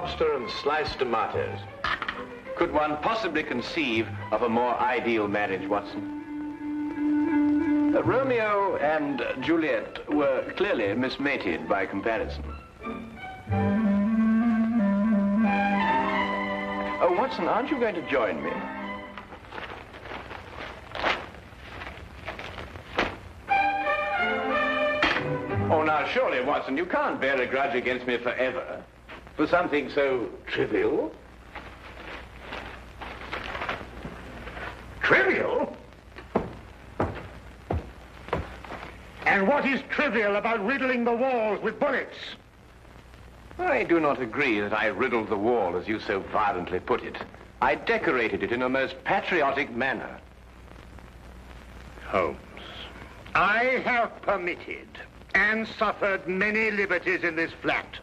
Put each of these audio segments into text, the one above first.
lobster and sliced tomatoes. Could one possibly conceive of a more ideal marriage, Watson? Romeo and Juliet were clearly mismated by comparison. Oh, Watson, aren't you going to join me? Oh, now, surely, Watson, you can't bear a grudge against me forever for something so trivial. Trivial? And what is trivial about riddling the walls with bullets? I do not agree that I riddled the wall, as you so violently put it. I decorated it in a most patriotic manner. Holmes, I have permitted and suffered many liberties in this flat.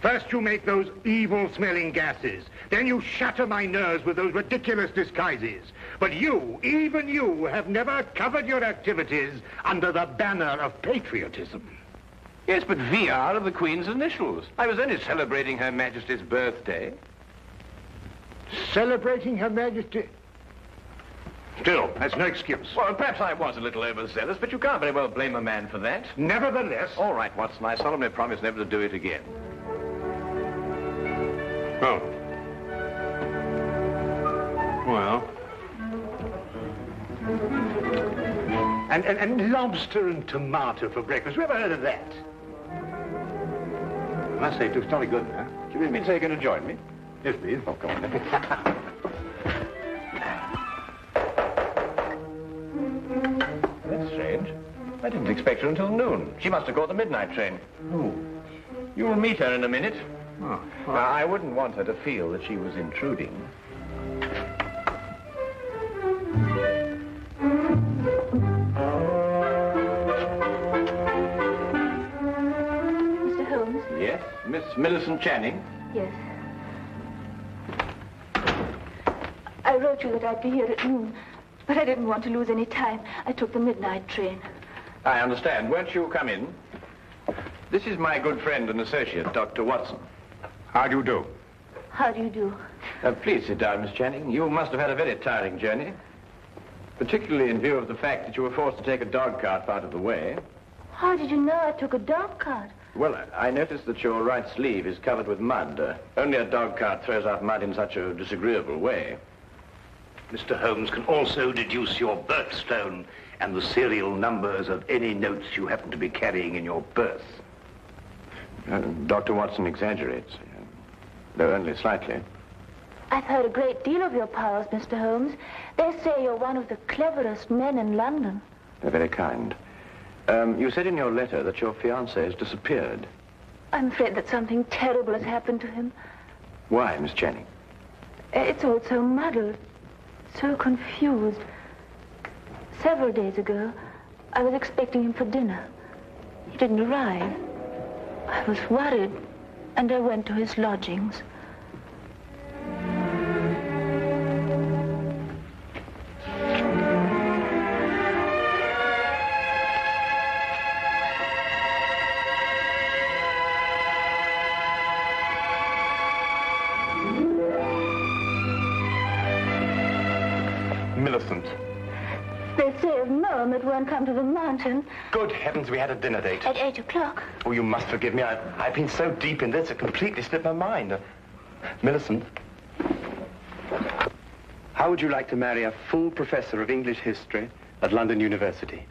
First you make those evil-smelling gases. Then you shatter my nerves with those ridiculous disguises. But you, even you, have never covered your activities under the banner of patriotism. Yes, but V are the Queen's initials. I was only celebrating Her Majesty's birthday. Celebrating Her Majesty? Still, that's no excuse. Well, perhaps I was a little overzealous, but you can't very well blame a man for that. Nevertheless... All right, Watson, I solemnly promise never to do it again. Oh. Well. And lobster and tomato for breakfast. You ever heard of that? I must say, it looks jolly good, huh? Do you really mean to say you're going to join me? Yes, please. Oh, come on, then. That's strange. I didn't expect her until noon. She must have caught the midnight train. Oh. You'll meet her in a minute. Oh. Now, I wouldn't want her to feel that she was intruding. Mr. Holmes? Yes, Miss Millicent Channing? Yes. I wrote you that I'd be here at noon, but I didn't want to lose any time. I took the midnight train. I understand. Won't you come in? This is my good friend and associate, Dr. Watson. How do you do? How do you do? Please sit down, Miss Channing. You must have had a very tiring journey, particularly in view of the fact that you were forced to take a dog cart out of the way. How did you know I took a dog cart? Well, I noticed that your right sleeve is covered with mud. Only a dog cart throws out mud in such a disagreeable way. Mr. Holmes can also deduce your birthstone and the serial numbers of any notes you happen to be carrying in your purse. Dr. Watson exaggerates, though only slightly. I've heard a great deal of your powers, Mr. Holmes. They say you're one of the cleverest men in London. They're very kind. You said in your letter that your fiancé has disappeared. I'm afraid that something terrible has happened to him. Why, Miss Channing? It's all so muddled, so confused. Several days ago, I was expecting him for dinner. He didn't arrive. I was worried, and I went to his lodgings. Millicent. They say of Mom it won't come to the mountain. Good heavens, we had a dinner date. At 8 o'clock. Oh, you must forgive me. I've been so deep in this, it completely slipped my mind. Millicent, how would you like to marry a full professor of English history at London University?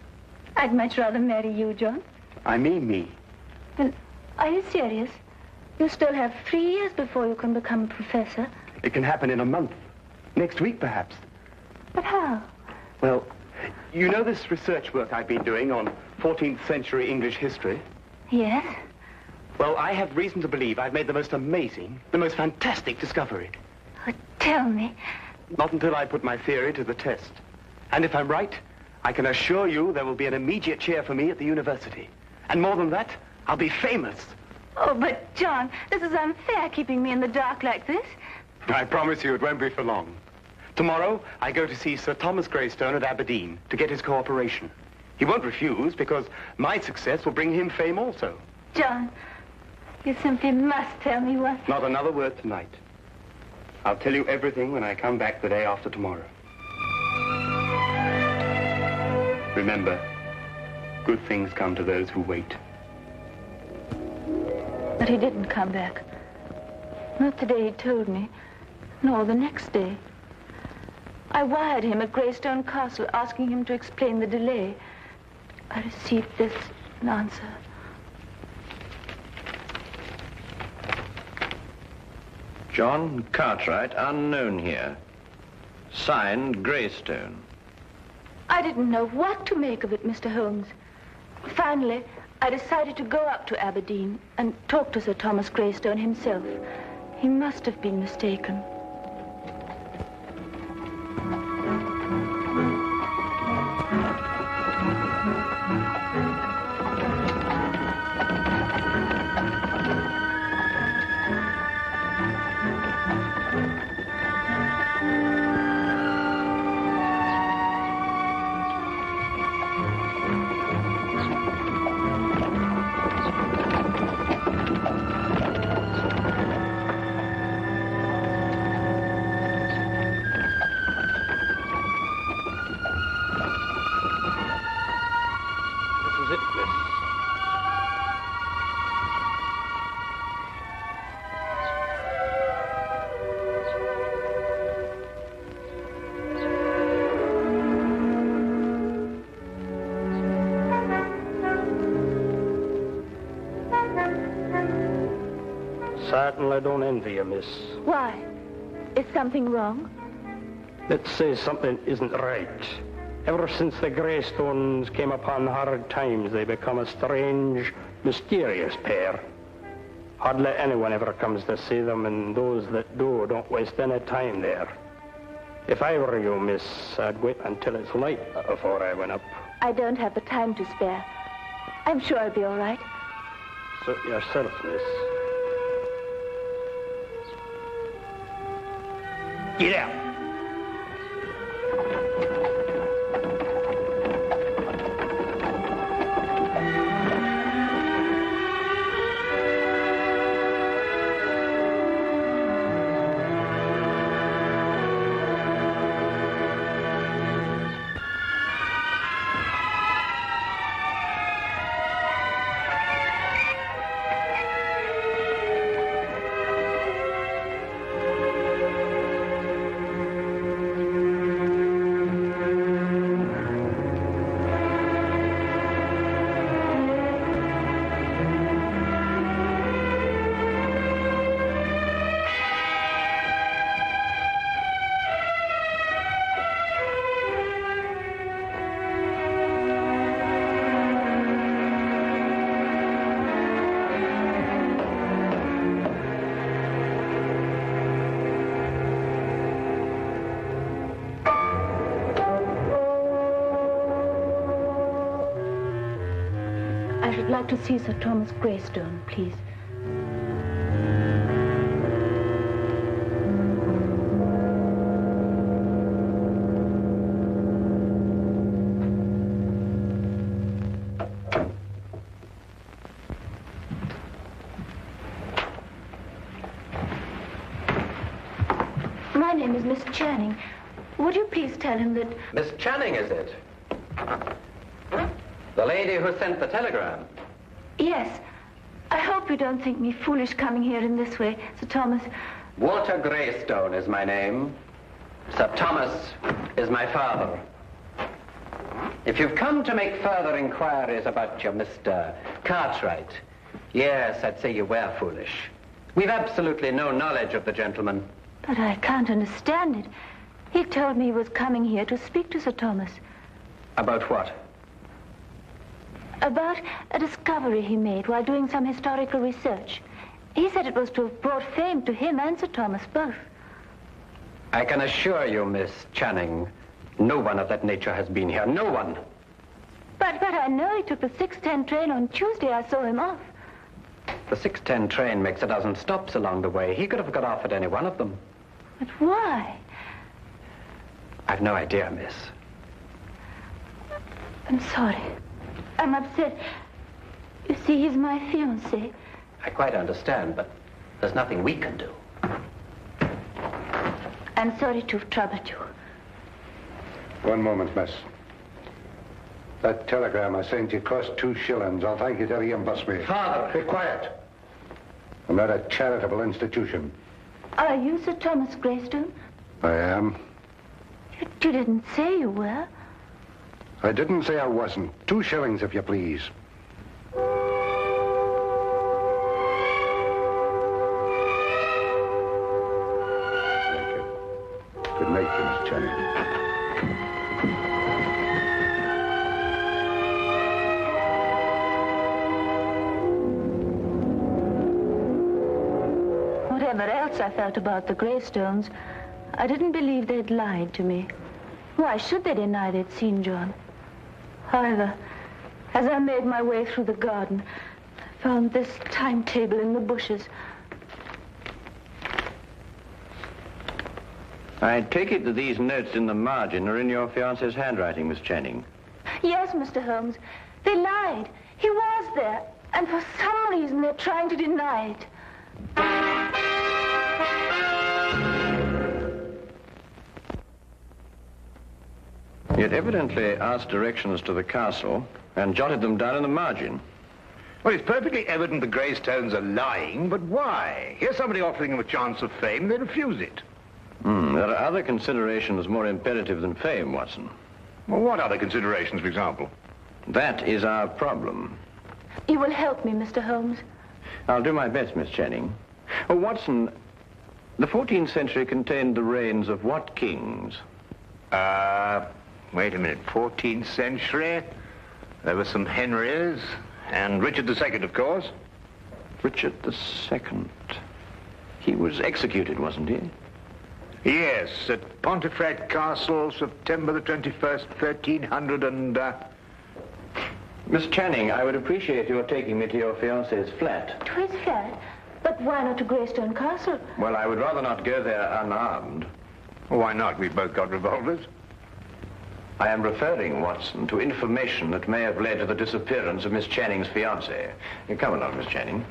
I'd much rather marry you, John. I mean me. Well, are you serious? You still have 3 years before you can become a professor. It can happen in a month. Next week, perhaps. But how? Well, you know this research work I've been doing on 14th century English history? Yes? Well, I have reason to believe I've made the most amazing, the most fantastic discovery. Oh, tell me. Not until I put my theory to the test. And if I'm right, I can assure you there will be an immediate chair for me at the university. And more than that, I'll be famous. Oh, but, John, this is unfair, keeping me in the dark like this. I promise you it won't be for long. Tomorrow, I go to see Sir Thomas Greystone at Aberdeen to get his cooperation. He won't refuse because my success will bring him fame also. John, You simply must tell me what. Not another word tonight. I'll tell you everything when I come back the day after tomorrow. Remember, good things come to those who wait. But he didn't come back. Not the day he told me, nor the next day. I wired him at Greystone Castle asking him to explain the delay. I received this answer. John Cartwright, unknown here. Signed, Greystone. I didn't know what to make of it, Mr. Holmes. Finally, I decided to go up to Aberdeen and talk to Sir Thomas Greystone himself. He must have been mistaken. Certainly don't envy you, miss. Why? Is something wrong? Let's say something isn't right. Ever since the Greystones came upon hard times, they become a strange, mysterious pair. Hardly anyone ever comes to see them, and those that do don't waste any time there. If I were you, miss, I'd wait until it's light before I went up. I don't have the time to spare. I'm sure I'll be all right. Suit yourself, miss. Get out. I'd like to see Sir Thomas Greystone, please. My name is Miss Channing. Would you please tell him that... Miss Channing, is it? The lady who sent the telegram? Yes. I hope you don't think me foolish coming here in this way, Sir Thomas. Walter Greystone is my name. Sir Thomas is my father. If you've come to make further inquiries about your Mr. Cartwright, yes, I'd say you were foolish. We've absolutely no knowledge of the gentleman. But I can't understand it. He told me he was coming here to speak to Sir Thomas. About what? About a discovery he made while doing some historical research. He said it was to have brought fame to him and Sir Thomas both. I can assure you, Miss Channing, no one of that nature has been here. No one. But I know he took the 6:10 train on Tuesday. I saw him off. The 6:10 train makes a dozen stops along the way. He could have got off at any one of them. But why? I've no idea, miss. I'm sorry. I'm upset. You see, he's my fiancé. I quite understand, but there's nothing we can do. I'm sorry to have troubled you. One moment, miss. That telegram I sent you cost 2 shillings. I'll thank you to reimburse me. Father! Be quiet. I'm not a charitable institution. Are you Sir Thomas Greystone? I am. You didn't say you were. I didn't say I wasn't. 2 shillings, if you please. Thank you. Good night, Miss Channing. Whatever else I felt about the Greystones, I didn't believe they'd lied to me. Why should they deny they'd seen John? However, as I made my way through the garden, I found this timetable in the bushes. I take it that these notes in the margin are in your fiancé's handwriting, Miss Channing. Yes, Mr. Holmes. They lied. He was there. And for some reason, they're trying to deny it. He had evidently asked directions to the castle and jotted them down in the margin. Well, it's perfectly evident the Greystones are lying, but why? Here's somebody offering them a chance of fame. They refuse it. There are other considerations more imperative than fame, Watson. Well, what other considerations, for example? That is our problem. You will help me, Mr. Holmes. I'll do my best, Miss Channing. Oh, Watson, the 14th century contained the reigns of what kings? Wait a minute. 14th century? There were some Henrys, and Richard II, of course. Richard II. He was executed, wasn't he? Yes, at Pontefract Castle, September the 21st, 1300 and... Miss Channing, I would appreciate your taking me to your fiancé's flat. To his flat? But why not to Greystone Castle? Well, I would rather not go there unarmed. Why not? We've both got revolvers. I am referring, Watson, to information that may have led to the disappearance of Miss Channing's fiancé. Come along, Miss Channing.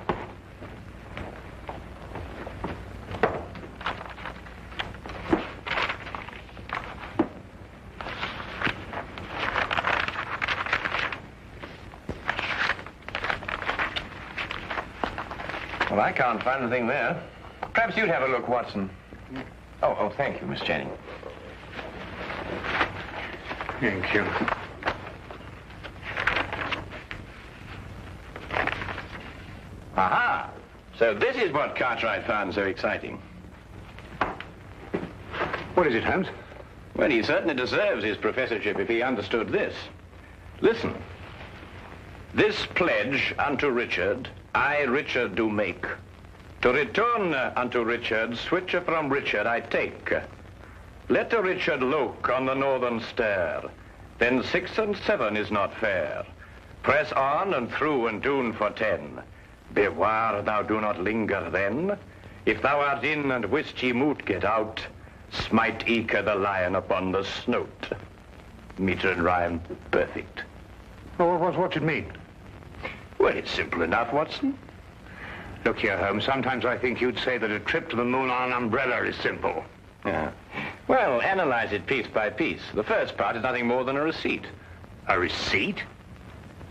Well, I can't find anything there. Perhaps you'd have a look, Watson. Oh, thank you, Miss Channing. Thank you. Aha! So this is what Cartwright found so exciting. What is it, Holmes? Well, he certainly deserves his professorship if he understood this. Listen. This pledge unto Richard, I, Richard, do make. To return unto Richard, switcher from Richard I take. Let the Richard look on the northern stair. Then 6 and 7 is not fair. Press on and through and tune for 10. Beware thou do not linger then. If thou art in and wist ye moot get out, smite eke the lion upon the snout. Meter and rhyme perfect. Oh, what's it mean? Well, it's simple enough, Watson. Look here, Holmes, sometimes I think you'd say that a trip to the moon on an umbrella is simple. Yeah. Well, analyze it piece by piece. The first part is nothing more than a receipt. A receipt?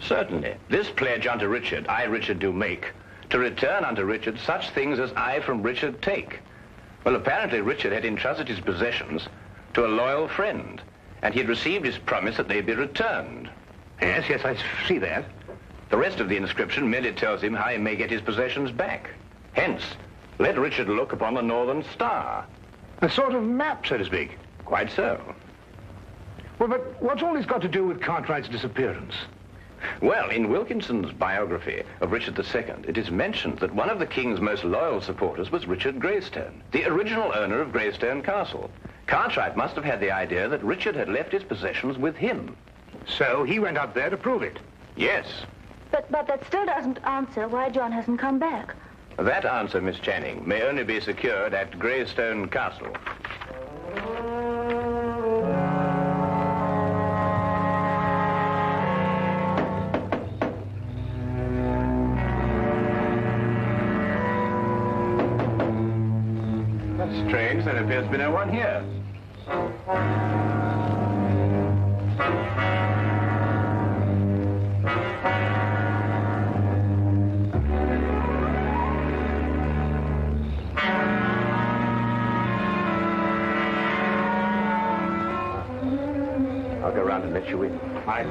Certainly. This pledge unto Richard, I, Richard, do make, to return unto Richard such things as I from Richard take. Well, apparently Richard had entrusted his possessions to a loyal friend, and he had received his promise that they be returned. Yes, I see that. The rest of the inscription merely tells him how he may get his possessions back. Hence, let Richard look upon the northern star. A sort of map, so to speak. Quite so. Well, but what's all this got to do with Cartwright's disappearance? Well, in Wilkinson's biography of Richard II, it is mentioned that one of the king's most loyal supporters was Richard Greystone, the original owner of Greystone Castle. Cartwright must have had the idea that Richard had left his possessions with him. So he went up there to prove it? Yes. But that still doesn't answer why John hasn't come back. That answer, Miss Channing, may only be secured at Greystone Castle. That's strange. There appears to be no one here. I'll go round and let you in. Aye.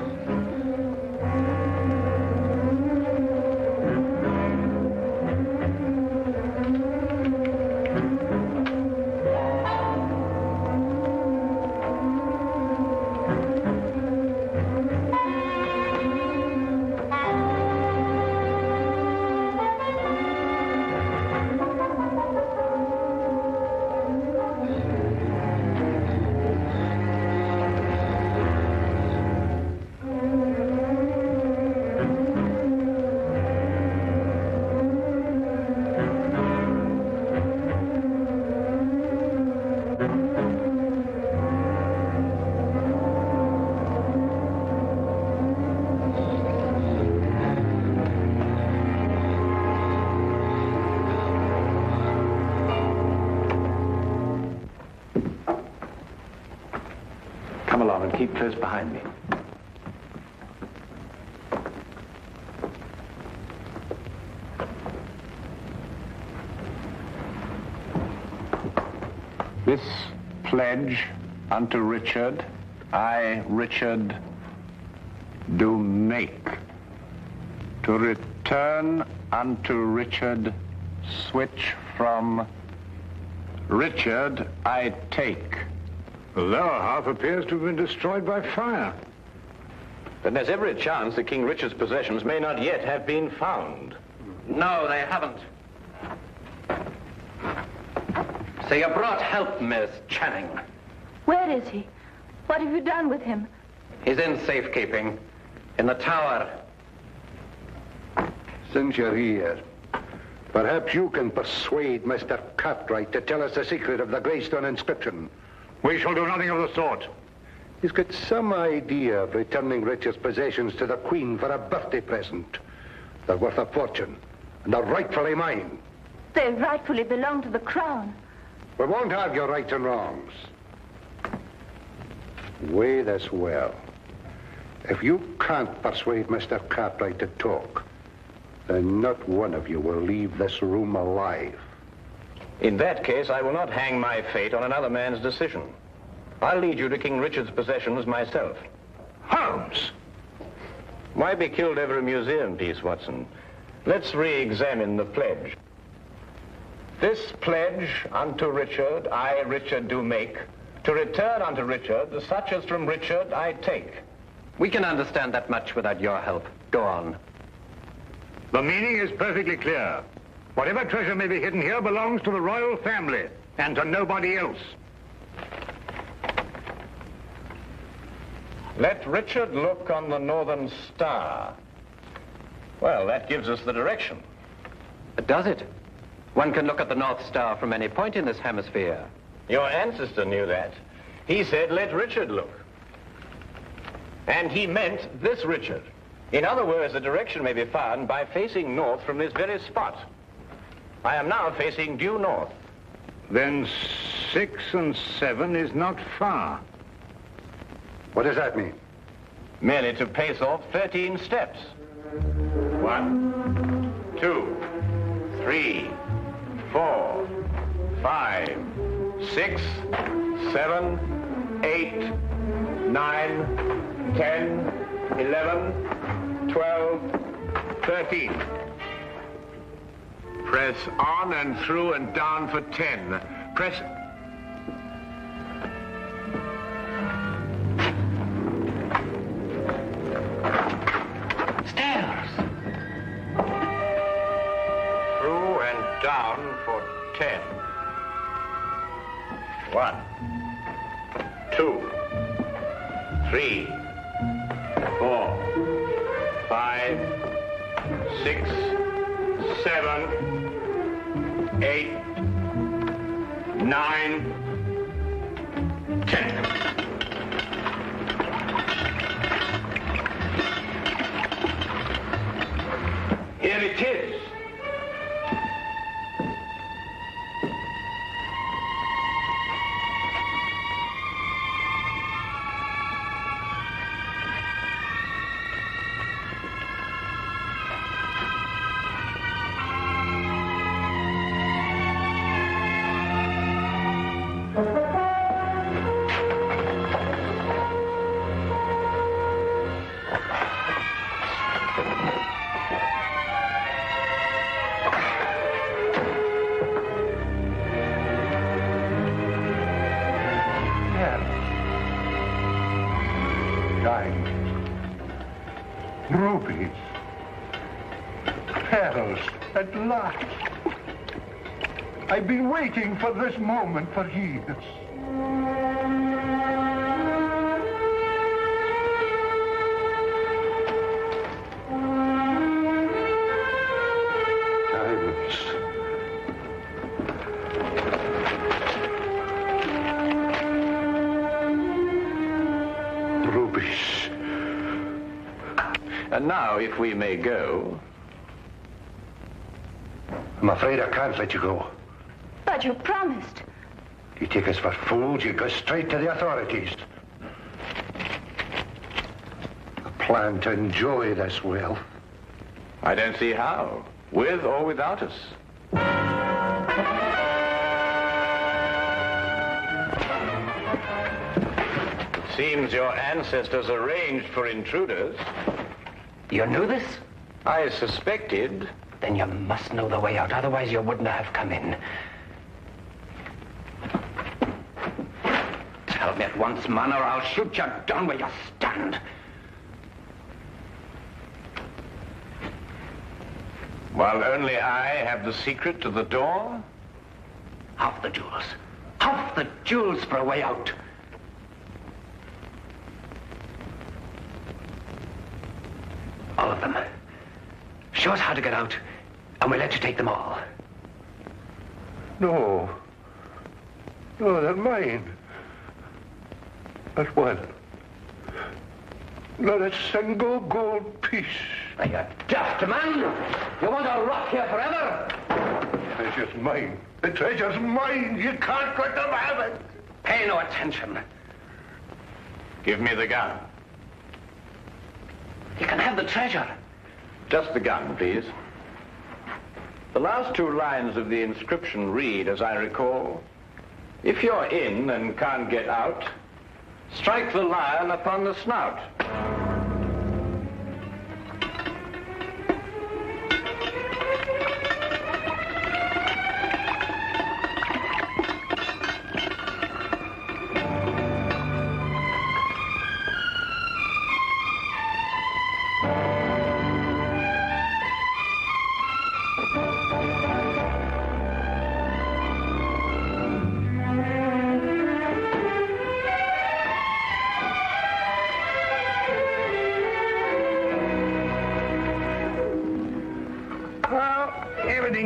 Come along and keep close behind me. This pledge unto Richard, I, Richard, do make, to return unto Richard, switch from Richard I take. The lower half appears to have been destroyed by fire. Then there's every chance that King Richard's possessions may not yet have been found. No, they haven't. So you brought help, Miss Channing. Where is he? What have you done with him? He's in safekeeping, in the tower. Since you're here, perhaps you can persuade Mr. Cartwright to tell us the secret of the Greystone inscription. We shall do nothing of the sort. He's got some idea of returning Richard's possessions to the Queen for a birthday present. They're worth a fortune, and are rightfully mine. They rightfully belong to the crown. We won't argue rights and wrongs. Weigh this well. If you can't persuade Mr. Cartwright to talk, then not one of you will leave this room alive. In that case, I will not hang my fate on another man's decision. I'll lead you to King Richard's possessions myself. Holmes! Why be killed over a museum piece, Watson? Let's re-examine the pledge. This pledge unto Richard, I, Richard, do make, to return unto Richard the such as from Richard I take. We can understand that much without your help. Go on. The meaning is perfectly clear. Whatever treasure may be hidden here belongs to the royal family and to nobody else. Let Richard look on the northern star. Well, that gives us the direction. Does it? One can look at the North Star from any point in this hemisphere. Your ancestor knew that. He said, let Richard look. And he meant this Richard. In other words, the direction may be found by facing north from this very spot. I am now facing due north. Then 6 and 7 is not far. What does that mean? Merely to pace off 13 steps. 1, 2, 3, 4, 5, 6, 7, 8, 9, 10, 11, 12, 13. Press on and through and down for 10. Press... Stairs! Through and down for 10. 1, 2, 3, 4, 5, 6, 7, 8, 9, 10. Here it is. Hells, at last. I've been waiting for this moment for years. Rubies. And now, if we may go. I'm afraid I can't let you go. But you promised. You take us for fools, you go straight to the authorities. I plan to enjoy this wealth. I don't see how, with or without us. It seems your ancestors arranged for intruders. You knew this? I suspected. Then you must know the way out, otherwise you wouldn't have come in. Tell me at once, man, or I'll shoot you down where you stand. While only I have the secret to the door? Half the jewels. Half the jewels for a way out. All of them. Show us how to get out, and we'll let you take them all. No. No, they're mine. Not one. Not a single gold piece. Are you daft, man? You want to rot here forever? The treasure's mine. The treasure's mine. You can't let them have it. Pay no attention. Give me the gun. You can have the treasure. Just the gun, please. The last two lines of the inscription read, as I recall, if you're in and can't get out, strike the lion upon the snout.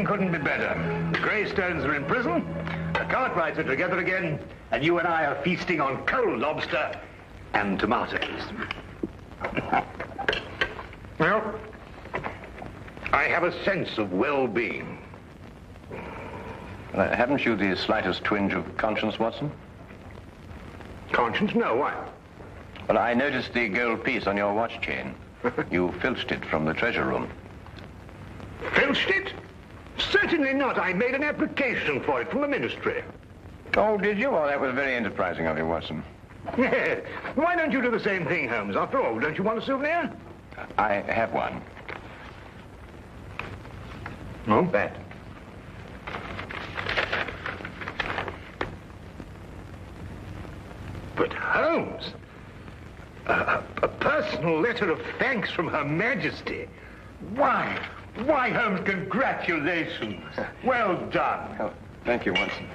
Couldn't be better. The Greystones are in prison, the Cartwrights are together again, and you and I are feasting on cold lobster and tomatoes. Well, I have a sense of well-being. Haven't you the slightest twinge of conscience, Watson? Conscience? No, why? Well, I noticed the gold piece on your watch chain. You filched it from the treasure room. Filched it? Certainly not. I made an application for it from the ministry. Oh, did you? Well, that was very enterprising of you, Watson. Why don't you do the same thing, Holmes? After all, don't you want a souvenir? I have one. Oh, that. But Holmes, a personal letter of thanks from Her Majesty. Why, Holmes, congratulations. Well done. Oh, thank you, Watson.